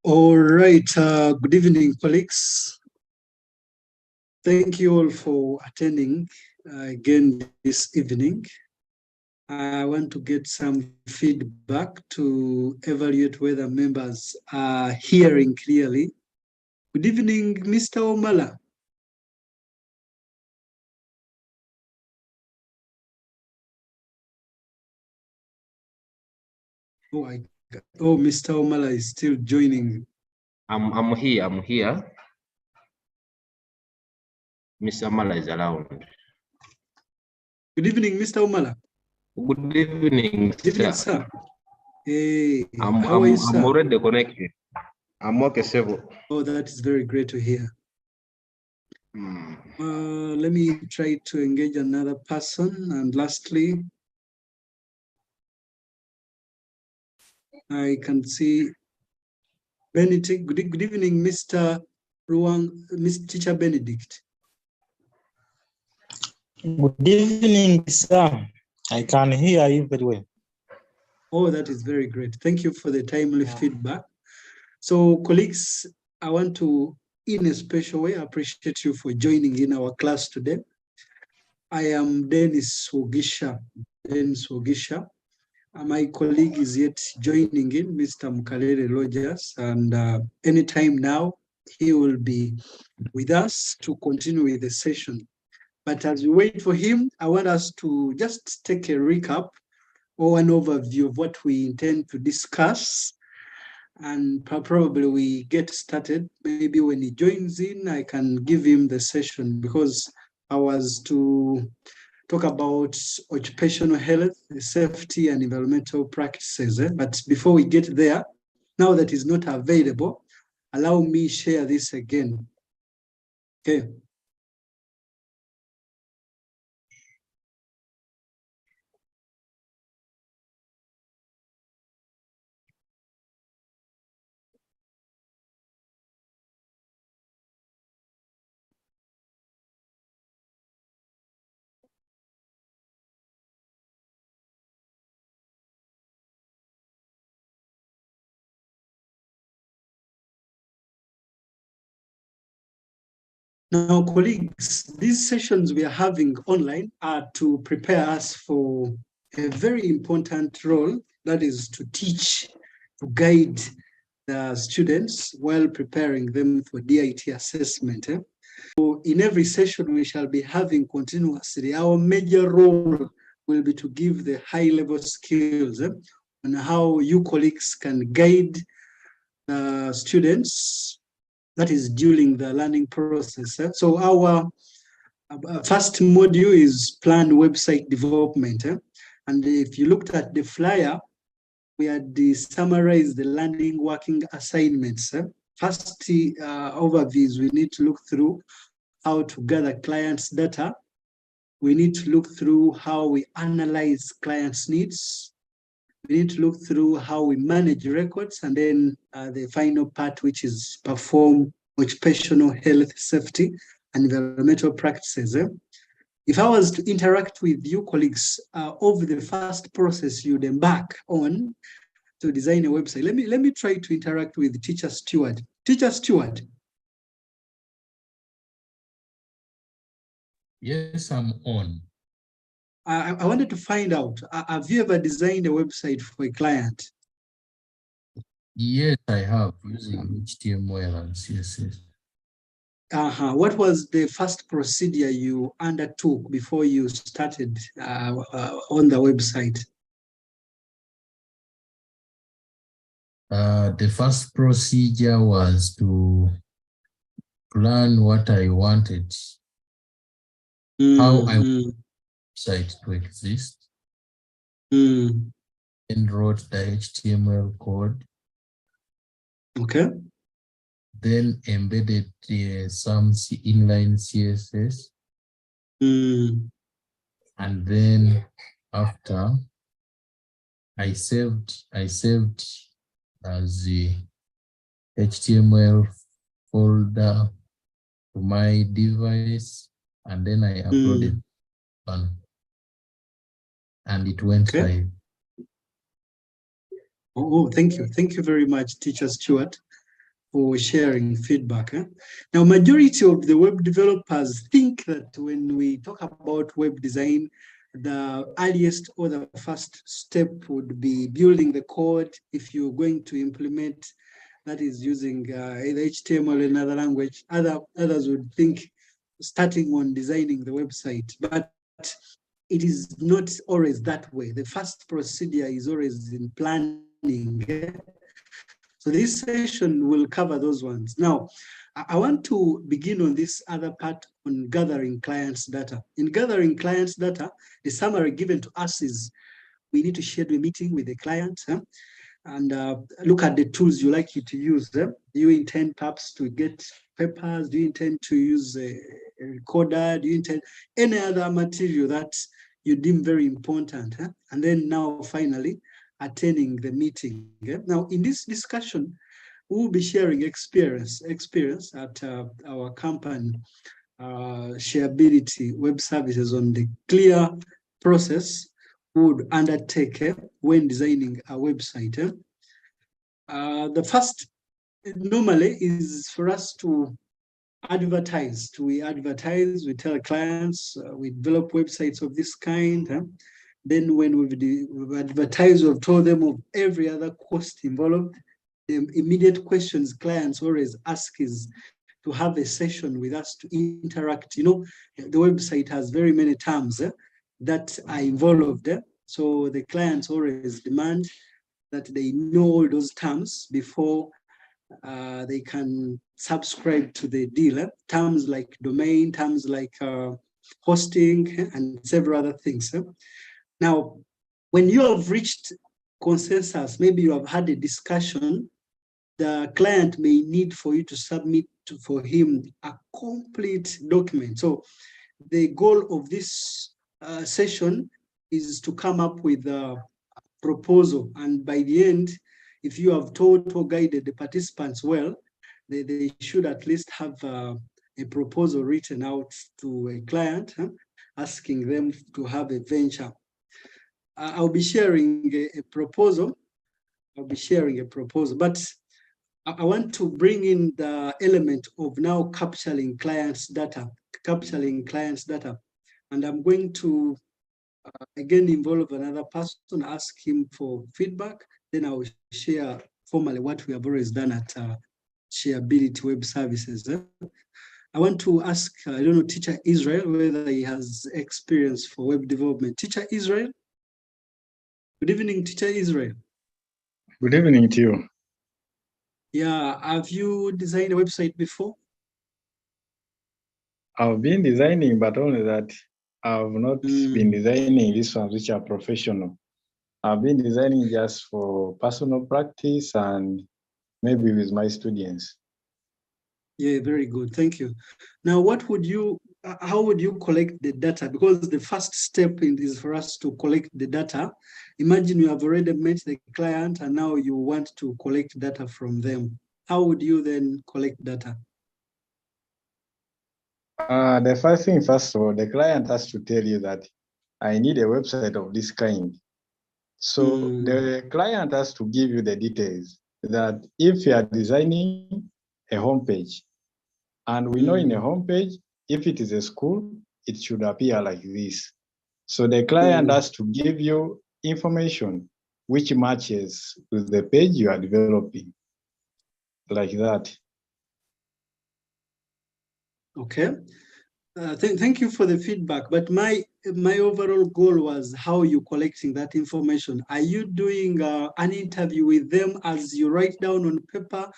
All right, good evening, colleagues. Thank you all for attending again this evening. I want to get some feedback to evaluate whether members are hearing clearly. Good evening, Mr. Omala. Oh, Mr. Omala is still joining. I'm here. Mr. Omala is around. Good evening, Mr. Omala. Good evening, Good evening, sir. Hey, how are you, sir? I'm already connected. I'm okay, sir. Oh, that is very great to hear. Let me try to engage another person. And lastly, I can see Benedict. Good evening, Mr. Ruang, Mr. Teacher Benedict. Good evening, sir. I can hear you very well. Oh, that is very great. Thank you for the timely feedback. So, colleagues, I want to, in a special way, appreciate you for joining in our class today. I am Dennis Wogisha. My colleague is yet joining in, Mr. Mkalele Rogers, and anytime now, he will be with us to continue with the session. But as we wait for him, I want us to just take a recap or an overview of what we intend to discuss. And probably we get started. Maybe when he joins in, I can give him the session because I was to talk about occupational health, safety, and environmental practices. But before we get there, now that he's not available, allow me share this again. Okay. Now, colleagues, these sessions we are having online are to prepare us for a very important role, that is to teach, to guide the students while preparing them for DIT assessment. So in every session we shall be having continuously, our major role will be to give the high-level skills on how you colleagues can guide students, that is during the learning process. So our first module is planned website development. And if you looked at the flyer, we had summarized the learning working assignments. First overviews, we need to look through how to gather clients' data. We need to look through how we analyze clients' needs. We need to look through how we manage records, and then the final part, which is perform occupational health, safety, and environmental practices. If I was to interact with you colleagues over the first process you'd embark on to design a website, let me try to interact with Teacher Stewart. Teacher Stewart. Yes, I'm on. I wanted to find out, have you ever designed a website for a client? Yes, I have, using HTML and CSS. What was the first procedure you undertook before you started on the website? The first procedure was to plan what I wanted, how I want the website to exist, and wrote the HTML code. Okay. Then embedded some inline CSS. And then after, I saved as the HTML folder to my device, and then I uploaded one, and it went live. Oh, thank you very much, Teacher Stewart. for sharing feedback. Now, majority of the web developers think that when we talk about web design, the earliest or the first step would be building the code. If you're going to implement, that is using either HTML or another language, others would think starting on designing the website, but it is not always that way. The first procedure is always in planning. So this session will cover those ones. Now, I want to begin on this other part on gathering clients' data. In gathering clients' data, the summary given to us is we need to schedule a meeting with the client and look at the tools you like to use. Do you intend perhaps to get papers? Do you intend to use a recorder? Do you intend any other material that you deem very important? And then now finally, attending the meeting. Now, in this discussion, we'll be sharing experience at our company, Shareability Web Services, on the clear process we would undertake when designing a website. The first normally is for us to advertise. We tell clients, we develop websites of this kind. Then when we've advertised, we've told them of every other cost involved. The immediate questions clients always ask is to have a session with us to interact. You know, the website has very many terms that are involved. So the clients always demand that they know all those terms before they can subscribe to the deal. Terms like domain, terms like hosting, and several other things. Now, when you have reached consensus, maybe you have had a discussion, the client may need for you to submit for him a complete document. So the goal of this session is to come up with a proposal. And by the end, if you have told or guided the participants well, they should at least have a proposal written out to a client, asking them to have a venture. I'll be sharing a proposal. But I want to bring in the element of now capturing clients' data. And I'm going to again involve another person, ask him for feedback. Then I will share formally what we have always done at Shareability Web Services. I want to ask, I don't know, Teacher Israel, whether he has experience for web development. Teacher Israel? Good evening, Teacher Israel. Good evening to you. Yeah, have you designed a website before? I've been designing, but only that I've not been designing these ones which are professional. I've been designing just for personal practice and maybe with my students. Yeah, very good. Thank you. Now, how would you collect the data? Because the first step is for us to collect the data. Imagine you have already met the client and now you want to collect data from them. How would you then collect data? The first thing, first of all, the client has to tell you that I need a website of this kind. So the client has to give you the details that if you are designing a homepage, and we know in a homepage, if it is a school, it should appear like this. So the client has to give you information which matches with the page you are developing, like that. Okay. Thank you for the feedback. But my overall goal was how you collecting that information. Are you doing an interview with them as you write down on paper,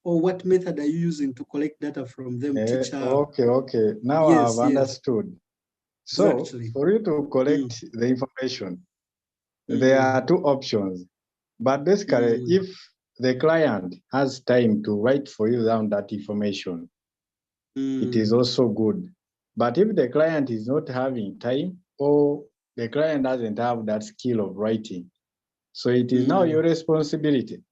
or what method are you using to collect data from them, teacher? Okay. Now yes, I've understood. So exactly. For you to collect the information, there are two options. But basically, if the client has time to write for you down that information, it is also good. But if the client is not having time, or the client doesn't have that skill of writing, so it is now your responsibility.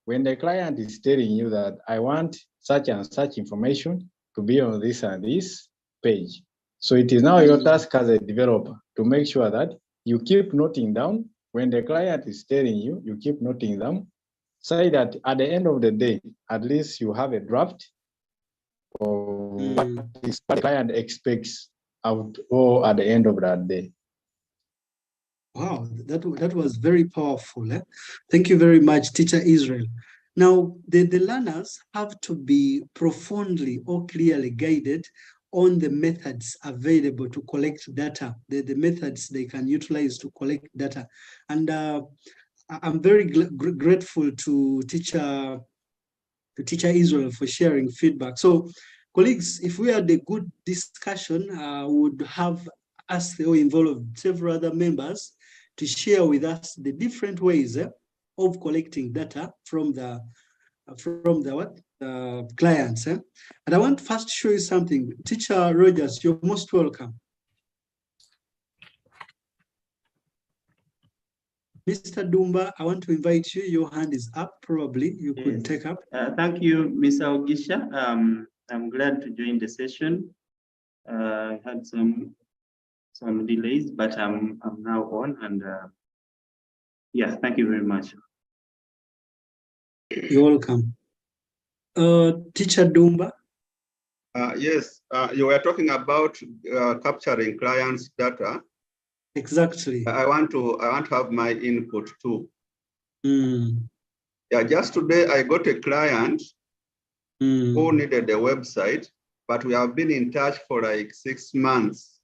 When the client is telling you that I want such and such information to be on this and this page. So it is now your task as a developer to make sure that you keep noting down. When the client is telling you, you keep noting down say that at the end of the day, at least you have a draft of what the client expects out or at the end of that day. Wow, that was very powerful. Thank you very much, Teacher Israel. Now, the learners have to be profoundly or clearly guided on the methods available to collect data, the methods they can utilize to collect data. And I'm very grateful to Teacher Israel for sharing feedback. So, colleagues, if we had a good discussion, would have asked or involved several other members to share with us the different ways of collecting data from the clients. And I want to first show you something. Teacher Rogers, you're most welcome. Mr. Dumba, I want to invite you. Your hand is up, probably. You could take up. Thank you, Mr. Ogisha. I'm glad to join the session. I had some delays, but I'm now on, and yeah, thank you very much. You're welcome. Teacher Dumba. Yes, you were talking about capturing clients' data. Exactly. I want to have my input too. Yeah, just today I got a client who needed a website, but we have been in touch for like 6 months.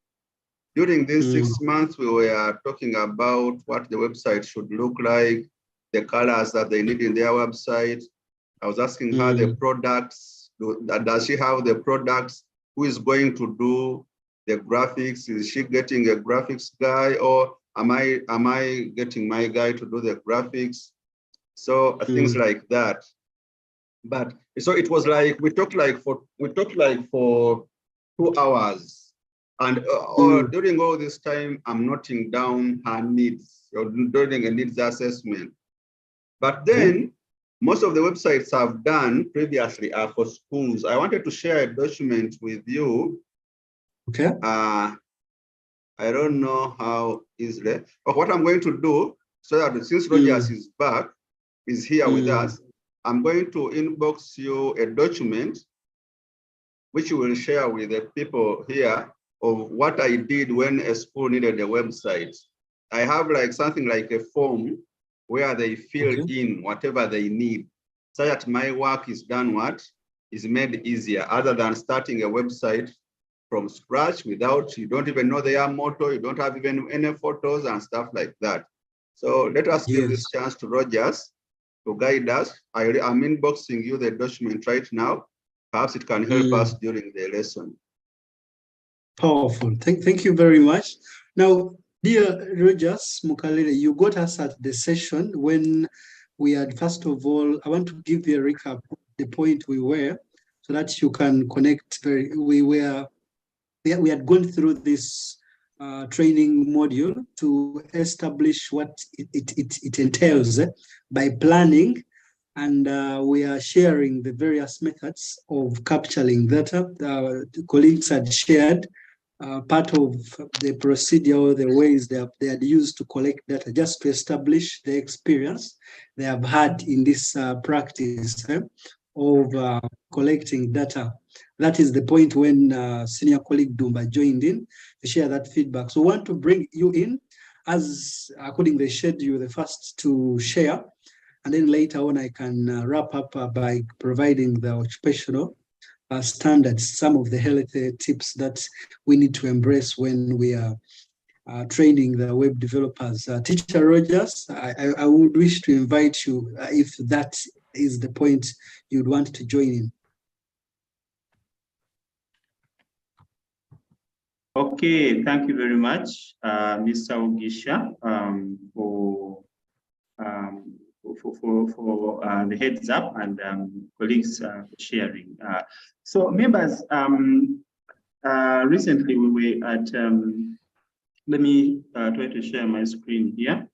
During these 6 months, we were talking about what the website should look like, the colors that they need in their website. I was asking her the products, does she have the products? Who is going to do the graphics? Is she getting a graphics guy, or am I getting my guy to do the graphics? So things like that. But so it was like we talked like for 2 hours. And during all this time, I'm noting down her needs, or doing a needs assessment. But then, most of the websites I've done previously are for schools. I wanted to share a document with you. Okay. I don't know how easily, but what I'm going to do, so that since Rogers is here with us, I'm going to inbox you a document which you will share with the people here of what I did when a school needed a website. I have like something like a form where they fill in whatever they need, so that my work is done is made easier, other than starting a website from scratch without, you don't even know their motto, you don't have even any photos and stuff like that. So let us give this chance to Rogers to guide us. I'm inboxing you the document right now. Perhaps it can help us during the lesson. Powerful. Thank you very much. Now, dear Rogers Mukalele, you got us at the session when we had, first of all, I want to give you a recap of the point we were, so that you can connect. We had gone through this training module to establish what it entails by planning, and we are sharing the various methods of capturing data. The colleagues had shared part of the procedure or the ways they had used to collect data, just to establish the experience they have had in this practice of collecting data. That is the point when senior colleague Dumba joined in to share that feedback. So I want to bring you in as, according to the schedule, the first to share, and then later on I can wrap up by providing the occupational standards, some of the health tips that we need to embrace when we are training the web developers. Teacher Rogers, I would wish to invite you if that is the point you'd want to join in. Okay, thank you very much, Mr. Ogisha, for the heads up, and colleagues sharing. So members, recently we were at, let me try to share my screen here.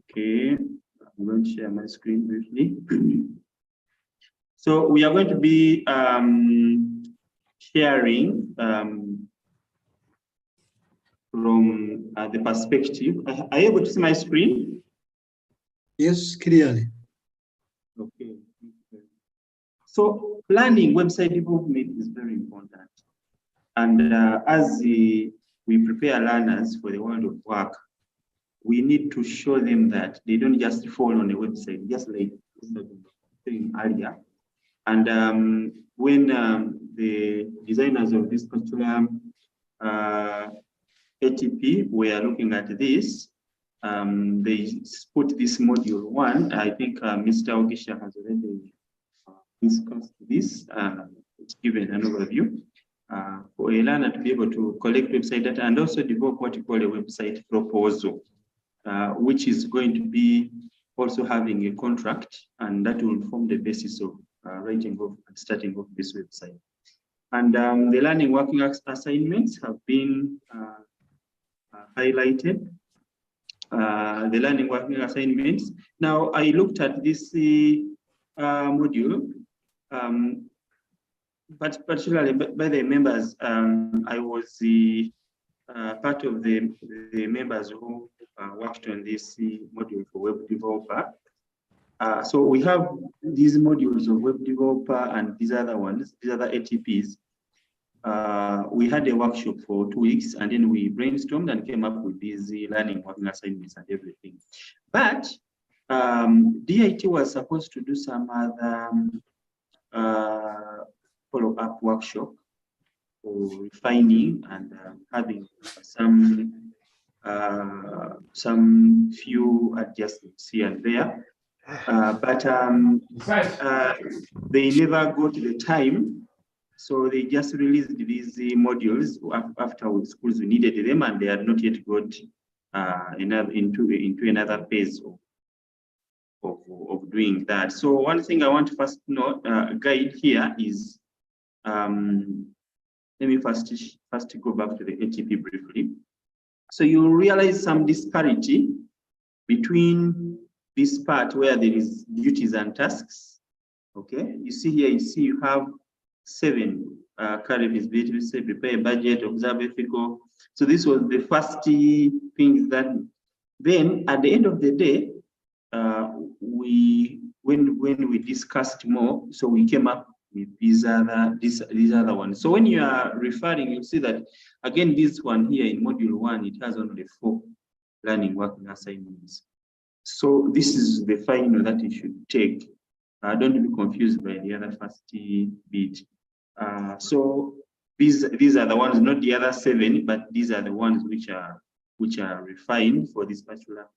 Okay, I'm going to share my screen briefly. So we are going to be sharing from the perspective. Are you able to see my screen? Yes, clearly. Okay. So planning website development is very important. And as we prepare learners for the world of work, we need to show them that they don't just fall on a website, just like saying earlier. And when the designers of this particular ATP were looking at this, they put this module 1. I think Mr. Ogisha has already discussed this. It's given an overview for a learner to be able to collect website data and also develop what you call a website proposal, which is going to be also having a contract, and that will form the basis of writing off and starting off this website. And the learning working assignments have been highlighted. The learning working assignments. Now, I looked at this module, but particularly by the members. I was the part of the members who worked on this module for web developer. So we have these modules of web developer and these other ones, these other ATPs. We had a workshop for 2 weeks, and then we brainstormed and came up with these learning working assignments and everything. But DIT was supposed to do some other follow-up workshop for refining and having some few adjustments here and there. But they never got the time. So they just released these modules after schools needed them, and they had not yet got into another phase of doing that. So one thing I want to first note, guide here is, let me first go back to the ATP briefly. So you realize some disparity between this part where there is duties and tasks. Okay, you see here, you have 7 current visibility, say prepare a budget, observe ethical. So this was the first things that, then at the end of the day, when we discussed more, so we came up with these other ones. So when you are referring, you see that again, this one here in module 1, it has only 4 learning working assignments. So this is the final that you should take. Don't be confused by the other first bit. So these are the ones, not the other 7, but these are the ones which are refined for this particular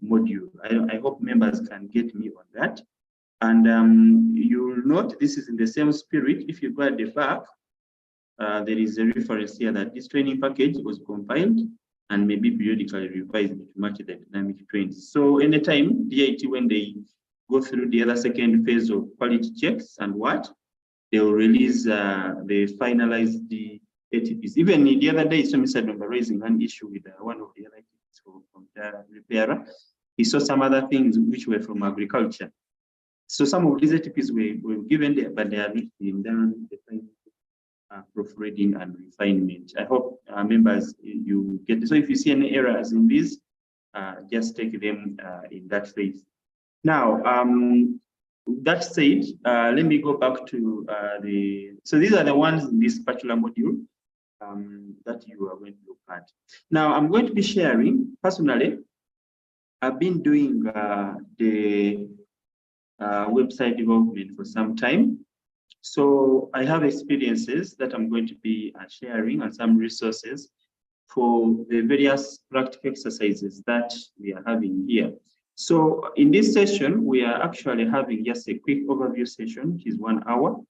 module. I hope members can get me on that. And you'll note this is in the same spirit. If you go at the back, there is a reference here that this training package was compiled and maybe periodically revised to match the dynamic trends. So anytime DIT, when they go through the other second phase of quality checks and what, they will release, they finalize the ATPs. Even the other day, so Mr. Domba raising an issue with one of the other ATPs from the repairer. He saw some other things which were from agriculture. So some of these ATPs were given there, but they are not being done, the proofreading and refinement. I hope members, you get this. So if you see any errors in these, just take them in that phase. Now, that said, let me go back to so these are the ones in this particular module that you are going to look at. Now, I'm going to be sharing, personally, I've been doing the website development for some time. So I have experiences that I'm going to be sharing and some resources for the various practical exercises that we are having here. So in this session, we are actually having just a quick overview session, which is 1 hour.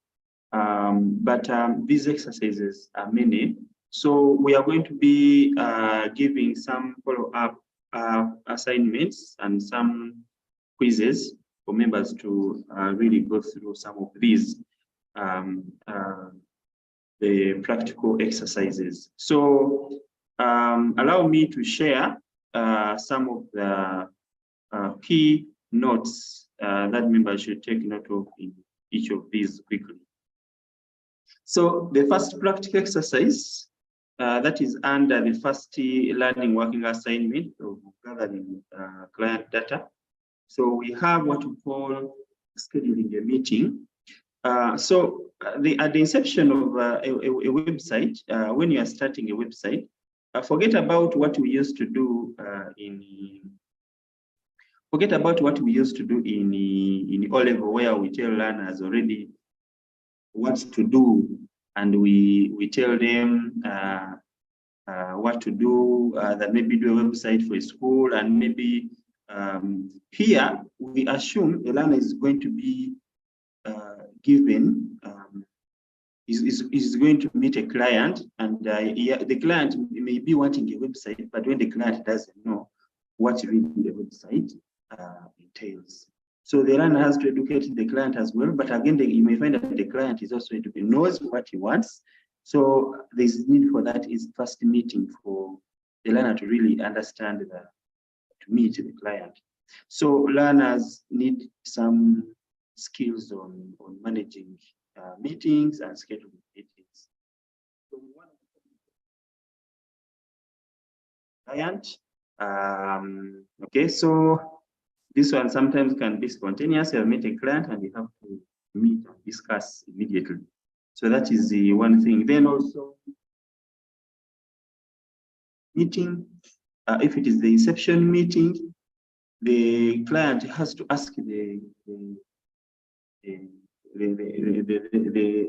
But these exercises are many. So we are going to be giving some follow-up assignments and some quizzes for members to really go through some of these the practical exercises. So allow me to share some of the key notes that members should take note of in each of these quickly. So the first practical exercise that is under the first learning working assignment of gathering client data. So we have what we call scheduling a meeting. At the inception of a website, when you are starting a website, forget about what we used to do in O-level, where we tell learners already what to do, and we tell them what to do, that maybe do a website for a school, and maybe here we assume a learner is going to be given, is going to meet a client, and the client may be wanting a website, but when the client doesn't know what really the website entails. So the learner has to educate the client as well, but again, you may find that the client is also knows what he wants. So there's need for that is first meeting for the learner to really understand to meet the client. So learners need some skills on managing meetings and scheduling meetings. So we want client. Okay, so this one sometimes can be spontaneous. You meet a client and you have to meet and discuss immediately. So that is the one thing. Then also meeting, if it is the inception meeting, the client has to ask the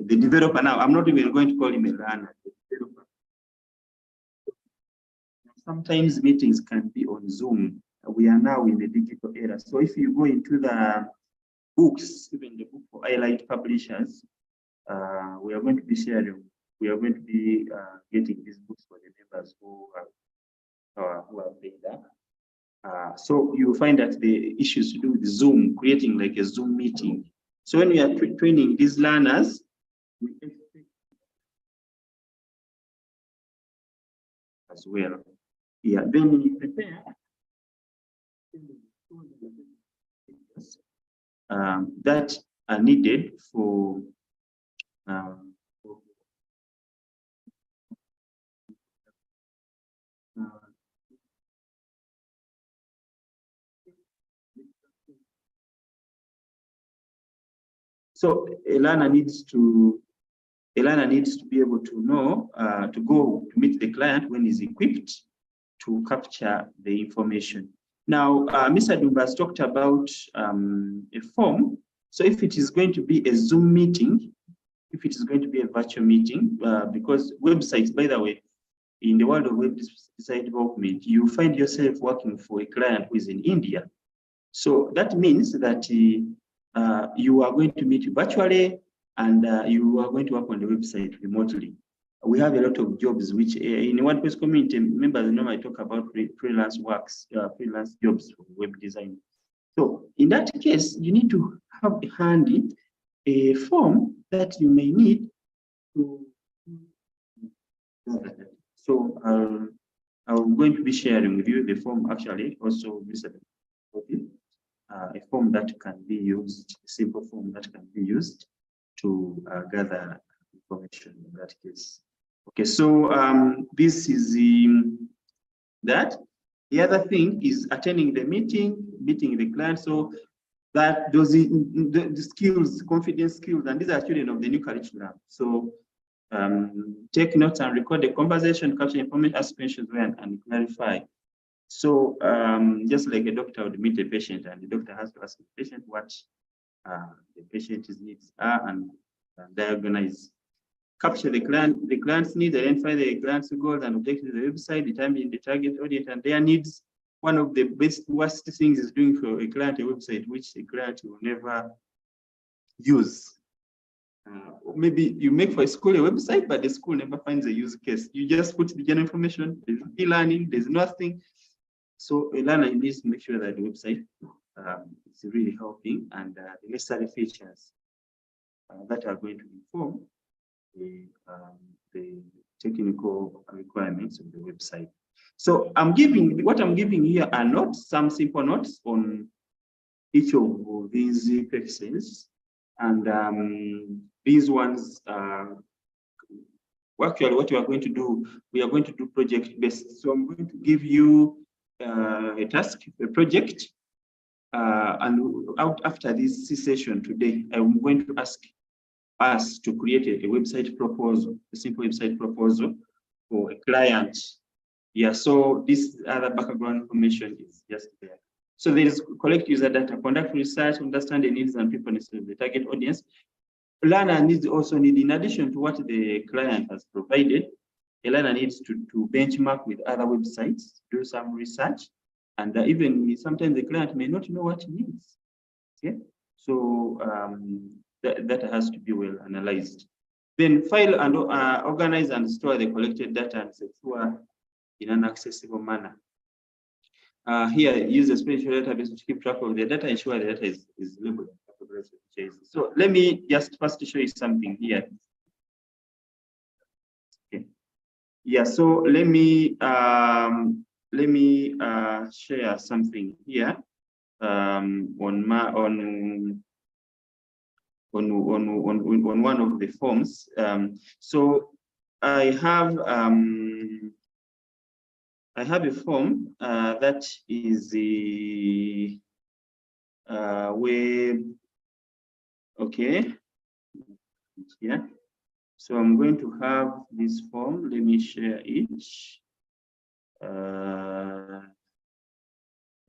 developer. Now, I'm not even going to call him a learner, the developer. Sometimes meetings can be on Zoom. We are now in the digital era. So if you go into the books, even the book for Highlight Publishers, we are going to be sharing, we are going to be getting these books for the members who have paid up. So you find that the issues to do with Zoom, creating like a Zoom meeting. So when we are training these learners, we expect as well. Yeah, then we prepare that are needed for so a learner needs to be able to know to go to meet the client when he's equipped to capture the information. Now, Mr. Dumba has talked about a form. So if it is going to be a Zoom meeting, if it is going to be a virtual meeting, because websites, by the way, in the world of website development, you find yourself working for a client who is in India. So that means that you are going to meet virtually, and you are going to work on the website remotely. We have a lot of jobs which in WordPress community members know I talk about freelance works, freelance jobs for web design. So in that case, you need to have handy a form that you may need to. So I'm going to be sharing with you the form actually also a form that can be used, a simple form that can be used to gather information in that case. Okay, so this is that. The other thing is attending the meeting, meeting the client. So that those the skills, confidence skills, and these are children of the new curriculum. So take notes and record the conversation, capture information, ask questions and clarify. So just like a doctor would meet a patient, and the doctor has to ask the patient what the patient's needs are and diagnose. Capture the client's needs, identify the client's goals and objectives of the website, determine the target audience and their needs. One of the worst things is doing for a client a website which the client will never use. Maybe you make for a school a website, but the school never finds a use case. You just put the general information, there's e-learning, there's nothing. So a learner needs to make sure that the website is really helping, and the necessary features that are going to inform the technical requirements of the website. So what I'm giving here are notes, some simple notes on each of these pieces, and these ones Actually, what we are going to do, we are going to do project based. So I'm going to give you a task, a project, and after this session today, I'm going to ask us to create a website proposal, a simple website proposal for a client. Yeah, so this other background information is just there. So there is collect user data, conduct research, understand the needs and preferences of the target audience. Learner needs also need, in addition to what the client has provided, a learner needs to benchmark with other websites, do some research, and even sometimes the client may not know what he needs. Okay, so that has to be well analyzed. Then file and organize and store the collected data and secure in an accessible manner. Here, use a spatial database to keep track of the data, ensure the data is labeled. So let me just first show you something here. Okay. Yeah, so let me share something here on one of the forms. So I have a form that is the web. Okay, yeah. So I'm going to have this form. Let me share it.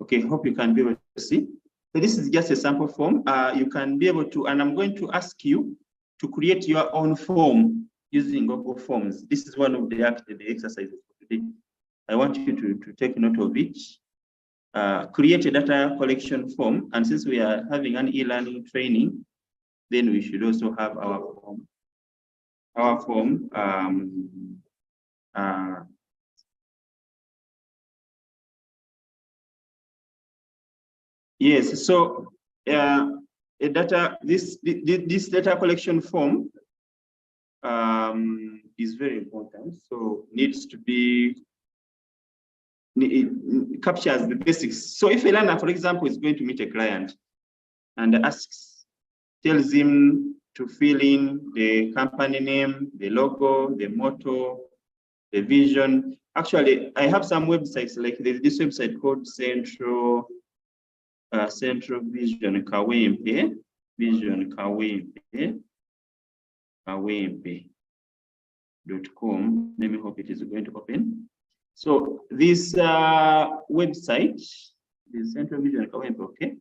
Okay, hope you can be able to see. So this is just a sample form. You can be able to, and I'm going to ask you to create your own form using Google Forms. This is one of the exercises for today. I want you to take note of it. Create a data collection form, and since we are having an e-learning training, then we should also have our form. Yes, so this data collection form is very important. So needs to be, it captures the basics. So if a learner, for example, is going to meet a client and tells him to fill in the company name, the logo, the motto, the vision. Actually, I have some websites, like there's this website called Central Vision Kawempe, Kawempe.com. Let me hope it is going to open. So this website, the Central Vision Kawempe, okay.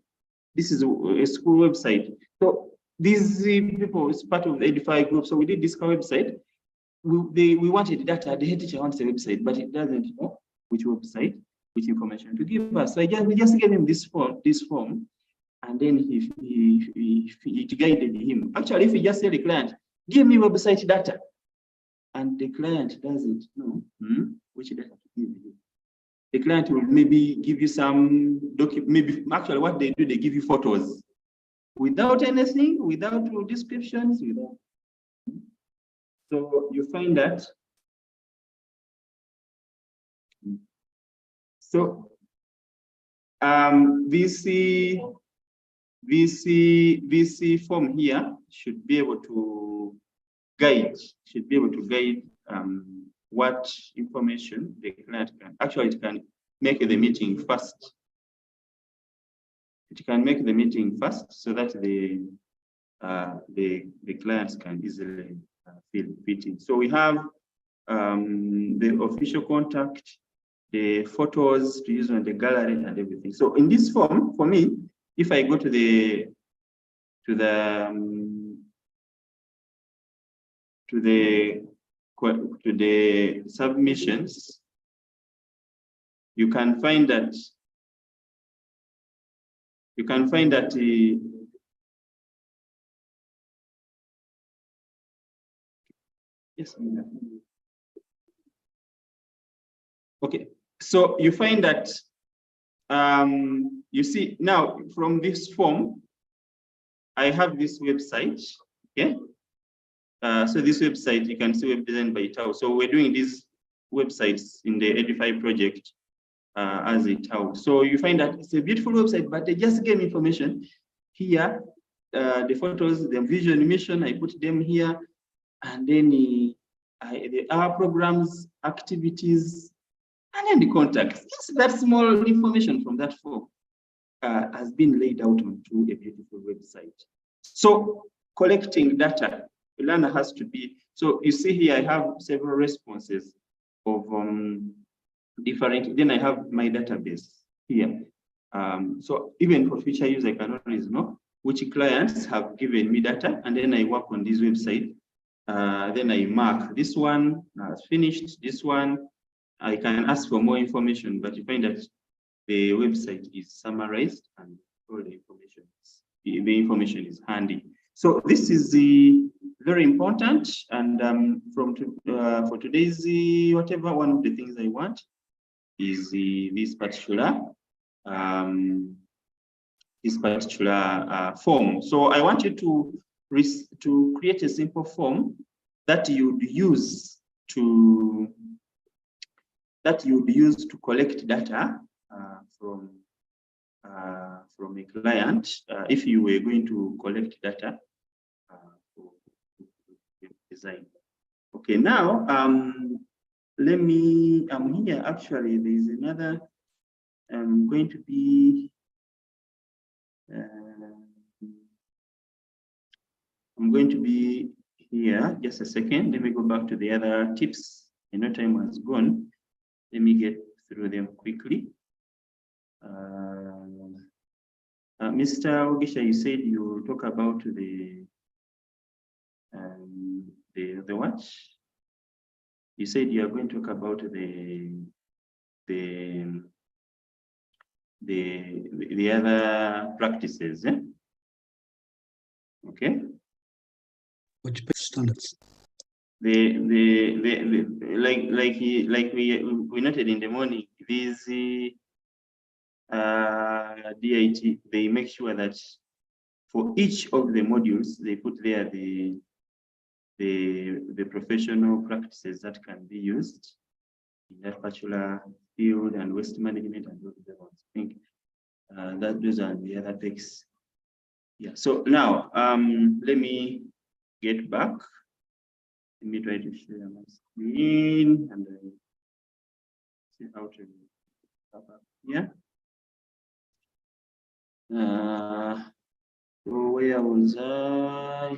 This is a school website. So these people is part of the Edify group. So we did this website. We wanted data. The head teacher wants a website, but it doesn't know which website, which information to give us. So we just gave him this form, and then it guided him. Actually, if you just tell the client, give me website data, and the client doesn't know which data to give you, the client will maybe give you some document. Maybe actually what they do, they give you photos without anything, without descriptions, without. So you find that. So VC form here should be able to guide, what information the client can. Actually, it can make the meeting fast. It can make the meeting fast so that the clients can easily fit in. So we have the official contact, the photos to use on the gallery and everything. So in this form, for me, if I go to the submissions, you can find that yes. Okay, so you find that you see now from this form, I have this website. Okay, so this website, you can see web design by Tao. So we're doing these websites in the Edify project as a Tao. So you find that it's a beautiful website, but they just gave me information here. The photos, the vision, mission, I put them here, and then our programs, activities, and then the contacts. Just that small information from that form has been laid out onto a beautiful website. So collecting data, the learner has to be, so you see here I have several responses of different, then I have my database here. So even for future use, I can always know which clients have given me data, and then I work on this website. Then I mark this one as finished, this one. I can ask for more information, but you find that the website is summarized and all the information is handy. So this is very important. And for today's whatever, one of the things I want is this particular form. So I want you to create a simple form that you'd use to collect data from a client if you were going to collect data for design. Okay, now I'm here actually. There's another. I'm going to be. I'm going to be here. Just a second. Let me go back to the other tips. I know time has gone. Let me get through them quickly. Mr. Ogisha, you said you talk about the what? You said you are going to talk about the other practices, eh? Okay. Which standards? Like we noted in the morning, these DIT, they make sure that for each of the modules they put there the professional practices that can be used in that particular field, and waste management and those other ones. I think that those are the other picks. Yeah. So now let me get back. Let me try to share my screen and see how to pop up here. So where was I?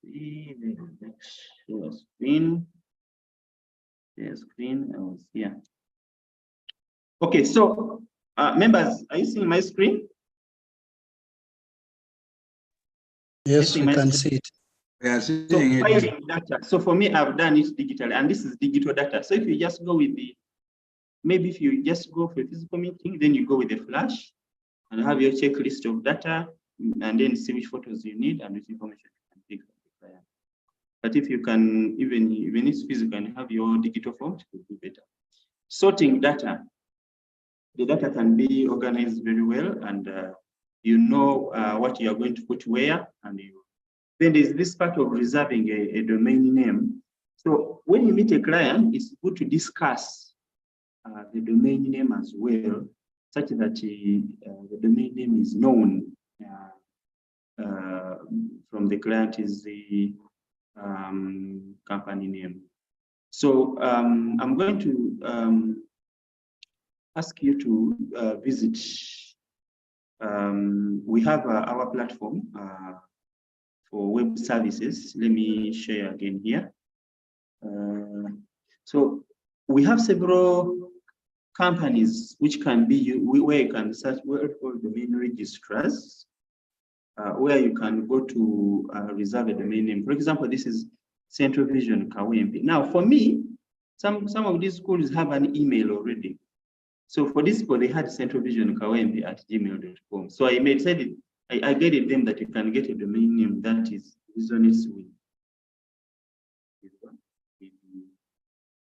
See the next screen. The screen, I was here. Okay, so members, are you seeing my screen? Yes, we can see it. We are seeing it. Data. So for me, I've done it digital, and this is digital data. So if you just go with maybe if you just go for a physical meeting, then you go with a flash and have your checklist of data, and then see which photos you need and which information you can take from the client. But if you can, even if it's physical and have your digital form, it will be better. Sorting data. The data can be organized very well, and you know what you are going to put where, and then there's this part of reserving a domain name. So when you meet a client, it's good to discuss the domain name as well, such that the domain name is known from the client is the company name. So I'm going to ask you to visit. We have our platform for web services. Let me share again here. So we have several companies which can be where you can search for domain registrars, where you can go to reserve a domain name. For example, this is Central Vision Kawempe. Now, for me, some of these schools have an email already. So for this school, they had Central Vision Kawempe at gmail.com. So I decided I guided them that you can get a domain name that is resonates with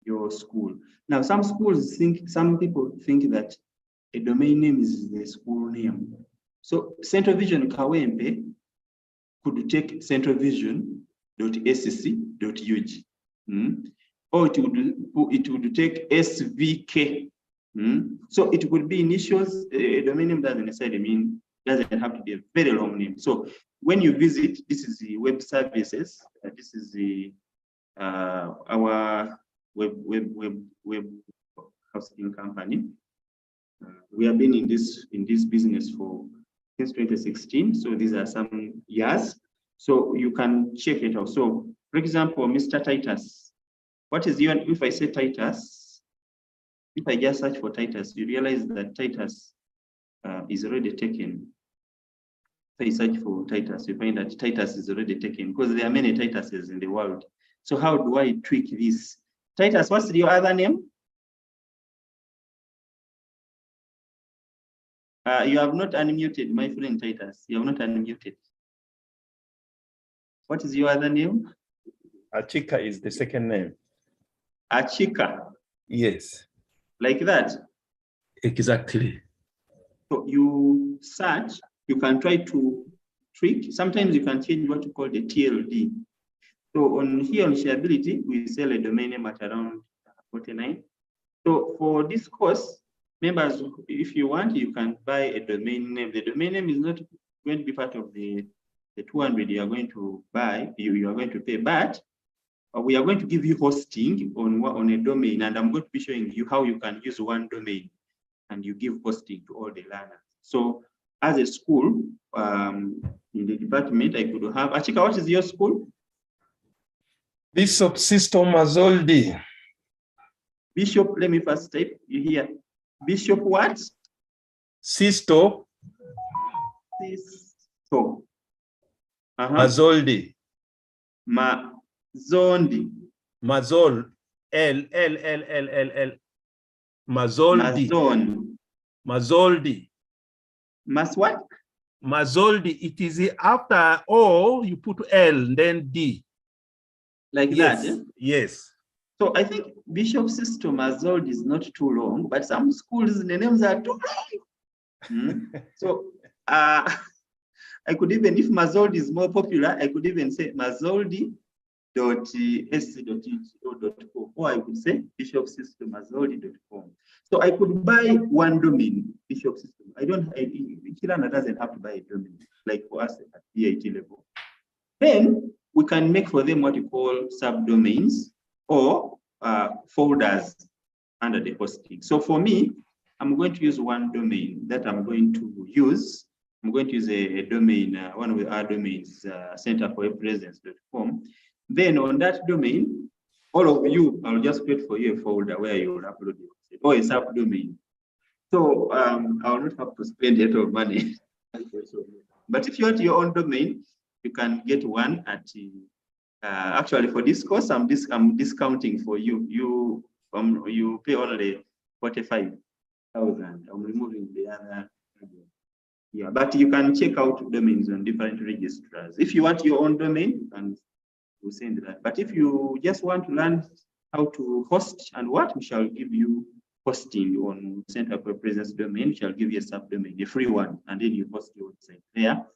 your school. Now, some people think that a domain name is the school name. So Central Vision Kawempe could take centralvision.scc.ug, or it would take SVK. So it could be initials. A domain name doesn't necessarily mean, doesn't have to be a very long name. So when you visit, this is the web services. This is the our web hosting company. We have been in this business since 2016. So these are some years. So you can check it out. So for example, Mr. Titus, what is your, if I say Titus, if I just search for Titus, you realize that Titus is already taken. If I search for Titus, you find that Titus is already taken because there are many Tituses in the world. So how do I tweak this? Titus, what's your other name? You have not unmuted, my friend Titus. You have not unmuted. What is your other name? Achika is the second name. Achika. Yes. Like that? Exactly. So you search, you can try to tweak. Sometimes you can change what you call the TLD. So here on Shareability, we sell a domain name at around 49. So for this course, members, if you want, you can buy a domain name. The domain name is not going to be part of the 200 you are going to buy, you are going to pay, but we are going to give you hosting on a domain, and I'm going to be showing you how you can use one domain and you give hosting to all the learners. So as a school, in the department, I could have, Achika, what is your school? Bishop Sisto Mazoldi. Bishop, let me first type, you hear. Bishop what? Sisto. Sisto. Mazoldi. Mazondi. Mazol. L. Mazoldi. Mazoldi. Mas what? Mazoldi. It is after O, you put L, then D. Like yes. that? Eh? Yes. So I think Bishop Sisto Mazoldi is not too long, but some schools, the names are too long. So I could even, if Mazoldi is more popular, I could even say mazoldi.sc.edu.com, or I could say bishopsistomazoldi.com. So I could buy one domain, Bishop System. Kirana doesn't have to buy a domain, like for us at DIT level. Then we can make for them what you call subdomains or folders under the hosting. So for me, I'm going to use one domain that I'm going to use. I'm going to use a domain, one of our domains, centerforwebpresence.com. Then on that domain, all of you, I'll just create for you a folder where you will upload it, or a subdomain. So I will not have to spend a lot of money. But if you want your own domain, you can get one at actually for this course, I'm discounting for you. You pay only 45,000. I'm removing the other. Yeah, but you can check out domains on different registrars. If you want your own domain, and we'll send that. But if you just want to learn how to host and what, we shall give you hosting on Center for Presence domain. We shall give you a subdomain, a free one, and then you host your website there.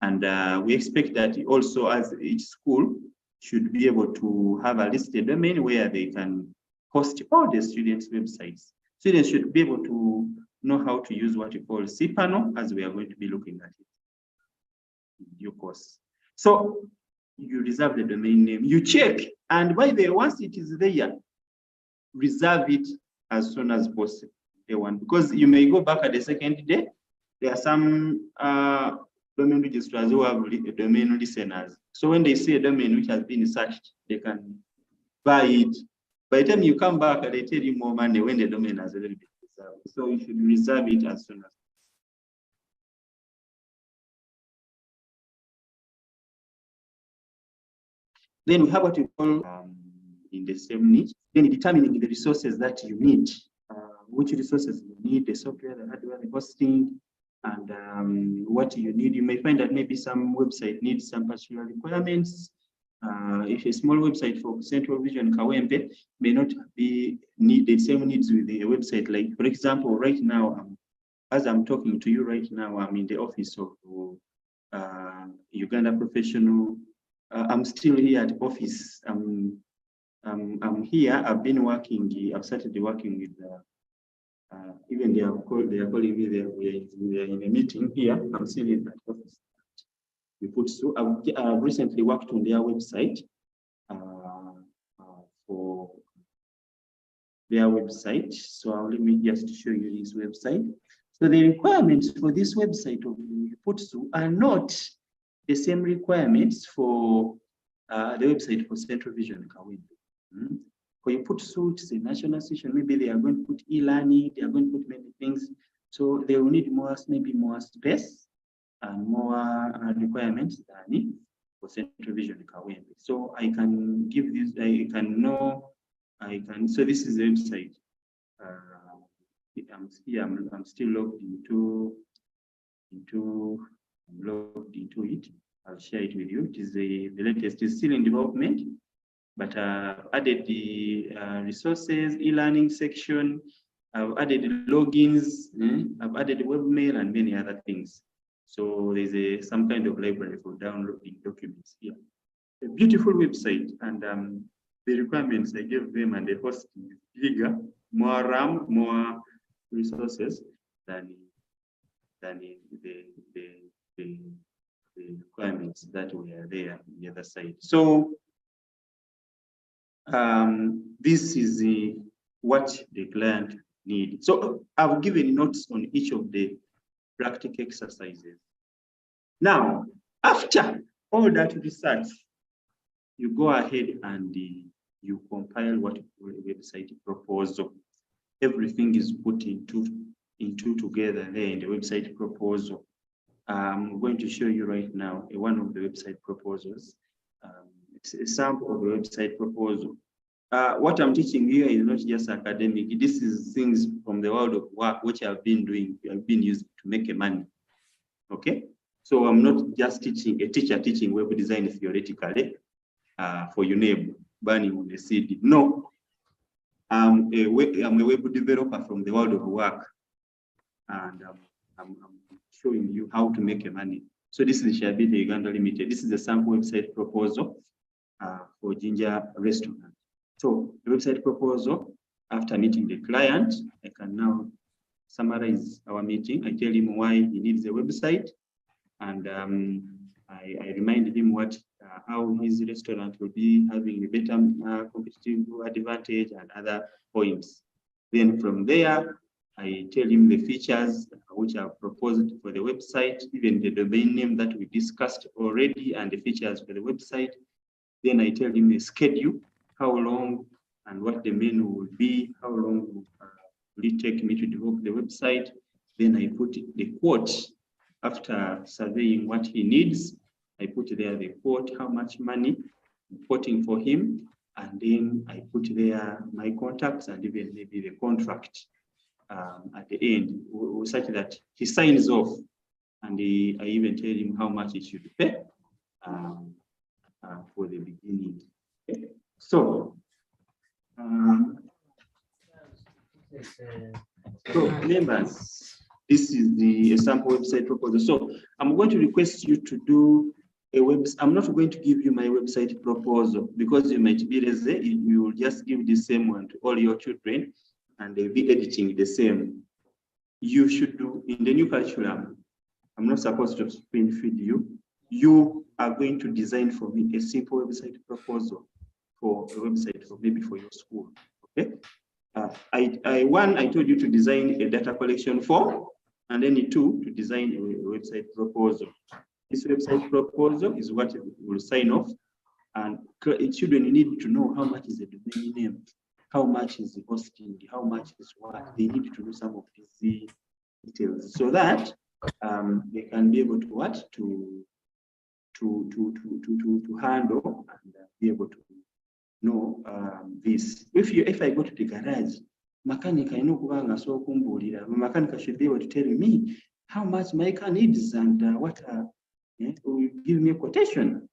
And we expect that also, as each school should be able to have a listed domain where they can host all the students' websites. Students should be able to know how to use what you call cPanel, as we are going to be looking at it in due course. So you reserve the domain name, you check, and by the way, once it is there, reserve it as soon as possible. Day one, because you may go back at the second day. There are some domain registrars who have domain listeners. So when they see a domain which has been searched, they can buy it. By the time you come back, they tell you more money when the domain has already been reserved. So you should reserve it as soon as. Then we have what we call in the same niche. Then determining the resources that you need, which resources you need, the software, the hardware, the hosting, and what you need. You may find that maybe some website needs some particular requirements. If a small website for Central Vision Kawempe may not need the same needs with the website. Like, for example, right now, as I'm talking to you right now, I'm in the office of Uganda Professional. I'm still here at office. I'm here. I've been working. I've started working with. Even they are calling me. We are in a meeting here. I'm still in that office. We put so. I've recently worked on their website. for their website. So let me just show you this website. So the requirements for this website of Putsu are not the same requirements for the website for Central Vision Kawempe. For Putsu, it's a national institution. Maybe they are going to put e-learning, they are going to put many things. So they will need more, maybe more space and more requirements than for Central Vision Kawempe. So I can give this, so this is the website. I'm still logged into it. I'll share it with you. It is the latest. It's still in development, but added the resources, e-learning section. I've added logins. I've added webmail and many other things. So there's some kind of library for downloading documents here. A beautiful website, and the requirements I gave them and the hosting is bigger, more RAM, more resources than the requirements that were there on the other side. So this is what the client needs. So I've given notes on each of the practical exercises. Now, after all that research, you go ahead and you compile what you call a website proposal. Everything is put into together there in the website proposal. I'm going to show you right now one of the website proposals. It's a sample of the website proposal. What I'm teaching here is not just academic. This is things from the world of work which I've been doing, I've been using to make a money. Okay, so I'm not just teaching a teacher teaching web design theoretically for your neighbor burning on the CD. No, I'm a web developer from the world of work, and I'm showing you how to make a money. So this is Shabita Uganda Limited. This is a sample website proposal for Ginger Restaurant. So the website proposal, after meeting the client, I can now summarize our meeting. I tell him why he needs a website, and I remind him how his restaurant will be having a better competitive advantage and other points. Then from there, I tell him the features which are proposed for the website, even the domain name that we discussed already, and the features for the website. Then I tell him the schedule, how long and what the menu will be, how long will it take me to develop the website. Then I put the quote after surveying what he needs. I put there the quote, how much money I'm quoting for him, and then I put there my contacts and even maybe the contract at the end, such that he signs off, and I even tell him how much he should pay for the beginning. Okay. So, members, this is the sample website proposal. So I'm going to request you to do a website. I'm not going to give you my website proposal because you might be lazy. You will just give the same one to all your children and they'll be editing the same. You should do in the new curriculum. I'm not supposed to spoon feed you. You are going to design for me a simple website proposal for a website for maybe for your school. Okay. I told you to design a data collection form, and then 2, to design a website proposal. This website proposal is what you will sign off, and children need to know how much is the domain name, how much is the hosting, how much is what. They need to know some of these details so that they can be able to handle and be able to know this. If I go to the garage, mechanic, I know mechanic should be able to tell me how much my car needs and what will give me a quotation.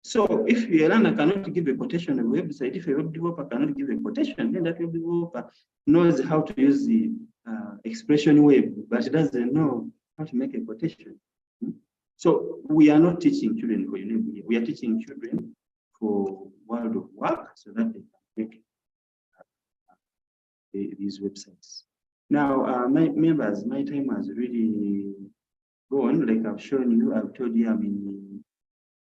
So if a learner cannot give a quotation on a website, if a web developer cannot give a quotation, then that web developer knows how to use the expression web, but doesn't know how to make a quotation. So we are not teaching children for university. We are teaching children for world of work so that they can make these websites. Now, my members, my time has really gone. Like I've shown you, I've told you I'm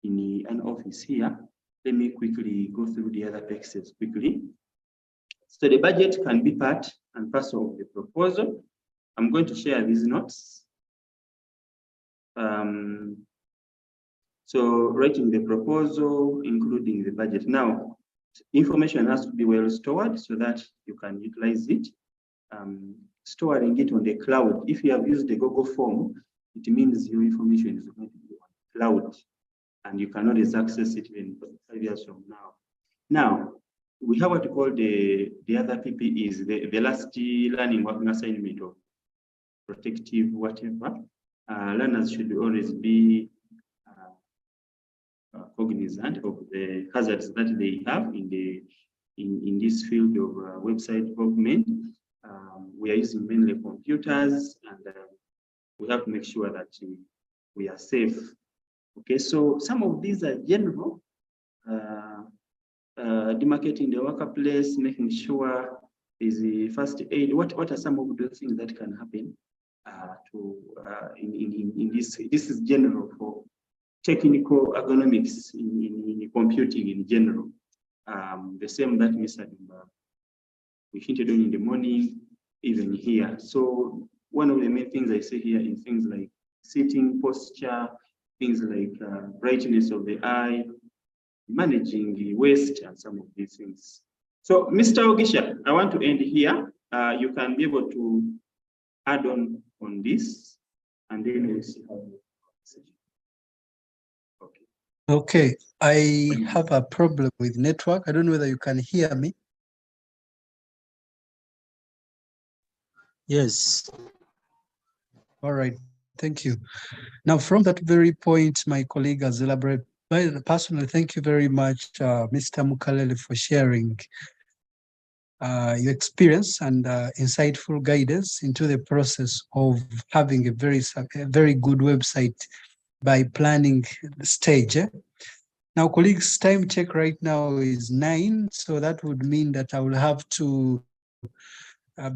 in an office here. let me quickly go through the other pieces quickly. So the budget can be part and parcel of the proposal. I'm going to share these notes. So writing the proposal, including the budget. Now, information has to be well stored so that you can utilize it. Storing it on the cloud. If you have used the Google form, it means your information is going to be on the cloud and you cannot access it even 5 years from now. Now, we have what we call the other PPEs, the last learning working assignment of protective whatever. Learners should always be cognizant of the hazards that they have in this field of website development. We are using mainly computers, and we have to make sure that we are safe. Okay, so some of these are general. Demarcating the workplace, making sure is the first aid. What are some of those things that can happen in this? This is general for technical ergonomics in computing in general. The same that Mr. Dumba we hinted on in the morning, even here. So one of the main things I say here is things like sitting posture, things like brightness of the eye, managing the waste, and some of these things. So Mr. Ogisha, I want to end here. You can be able to add on this, and then we'll see how we Okay, I have a problem with network. I don't know whether you can hear me. Yes. All right, thank you. Now, from that very point, my colleague has elaborated. Personally, thank you very much, Mr. Mukalele, for sharing your experience and insightful guidance into the process of having a very good website by planning the stage. Now, colleagues, time check right now is 9, so that would mean that I will have to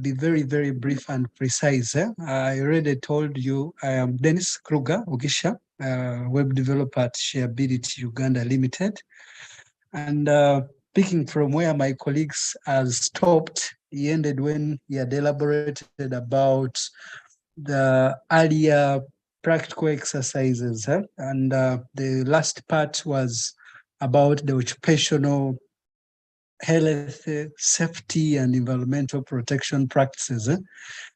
be very, very brief and precise. I already told you I am Dennis Kruger Ogisha, web developer at Shareability Uganda Limited. And speaking from where my colleagues has stopped, he ended when he had elaborated about the earlier practical exercises. And the last part was about the occupational health, safety, and environmental protection practices.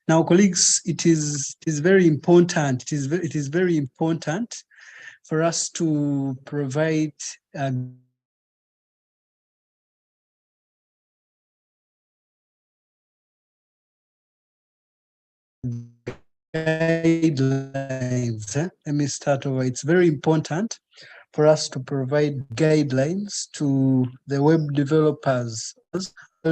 Now, colleagues, it is very important. It is very important for us to provide guidelines. Let me start over. It's very important for us to provide guidelines to the web developers,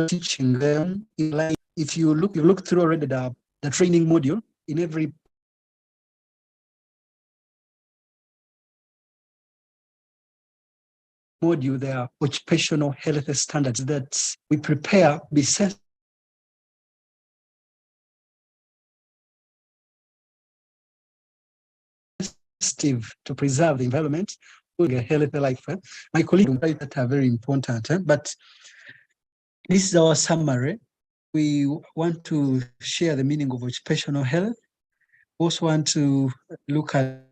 teaching them in line. If you look through already the training module, in every module there are occupational health standards that we prepare be sensitive to preserve the environment, a healthy life. My colleagues that are very important, but this is our summary. We want to share the meaning of occupational health. We also want to look at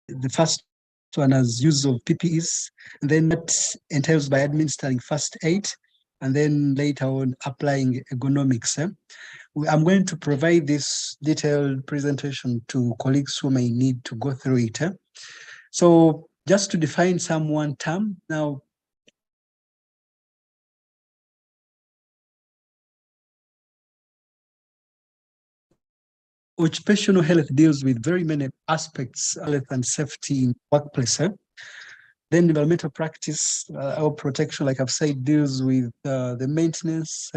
the first one as use of PPEs, and then that entails by administering first aid, and then later on applying ergonomics. I'm going to provide this detailed presentation to colleagues who may need to go through it. So just to define some one term, now occupational health deals with very many aspects, health and safety in workplace. Then environmental practice or protection, like I've said, deals with the maintenance